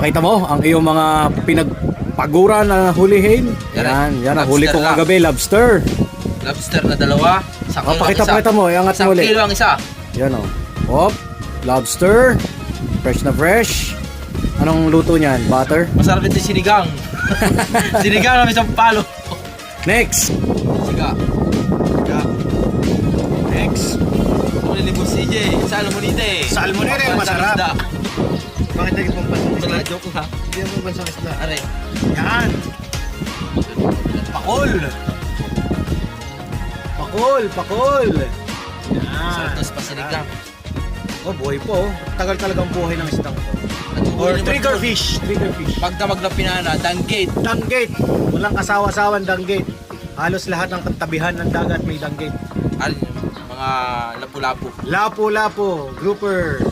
Pakita mo ang iyong mga pinagpaguran na hulihin. Yan ang huli ko kagabi, lobster. Lobster na dalawa. Pakita mo, iangat mo ulit. 1 kilo ang isa. Yan o. Hop, lobster. Fresh na fresh. Anong luto niyan? Butter? Masarap ito sinigang. Sinigang namin sa palo. Next. Siga. Next. Muli ni Boss CJ. Salmonite. Salmonite, masarap. Bakit naging pampansang isda? Wala, joke lang. Hindi mo pampansang isda. Are. Yan. Pakol. Pakol. Sarap Yan. to sa pasinigang. Oh, buhay po. Tagal talagang buhay ng isdang to. Or Triggerfish. Pagka maglapinan na, danggate. Danggate. Walang kasawa-sawan danggate. Halos lahat ng katabihan ng dagat may danggate. Alin, mga lapu-lapu. Lapu-lapu, grouper.